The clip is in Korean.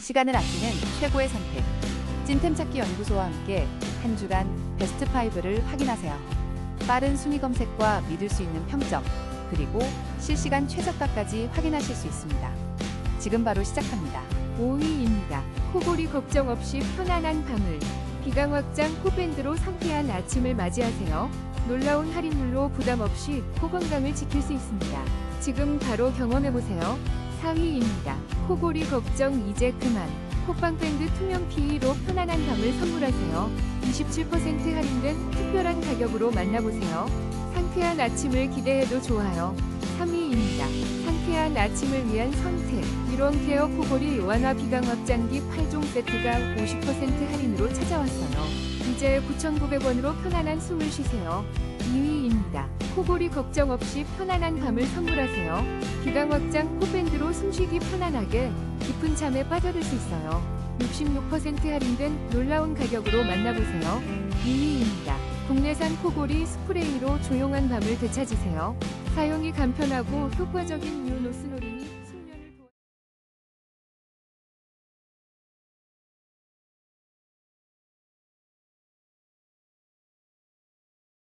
시간을 아끼는 최고의 선택. 찐템 찾기 연구소와 함께 한 주간 베스트 5를 확인하세요. 빠른 순위 검색과 믿을 수 있는 평점, 그리고 실시간 최저가까지 확인하실 수 있습니다. 지금 바로 시작합니다. 5위입니다. 코골이 걱정 없이 편안한 밤을. 기강 확장 코밴드로 상쾌한 아침을 맞이하세요. 놀라운 할인율로 부담 없이 코 건강을 지킬 수 있습니다. 지금 바로 경험해보세요. 4위입니다. 코골이 걱정 이제 그만. 콧방밴드 투명 PE로 편안한 밤을 선물하세요. 27% 할인된 특별한 가격으로 만나보세요. 상쾌한 아침을 기대해도 좋아요. 3위입니다. 상쾌한 아침을 위한 선택. 일원 케어 코골이 완화 비강 확장기 8종 세트가 50% 할인으로 찾아왔어요. 이제 9,900원으로 편안한 숨을 쉬세요. 2위입니다. 코골이 걱정 없이 편안한 밤을 선물하세요. 기강 확장 코밴드로 숨쉬기 편안하게 깊은 잠에 빠져들 수 있어요. 66% 할인된 놀라운 가격으로 만나보세요. 2위입니다. 국내산 코골이 스프레이로 조용한 밤을 되찾으세요. 사용이 간편하고 효과적인 뉴노스놀이니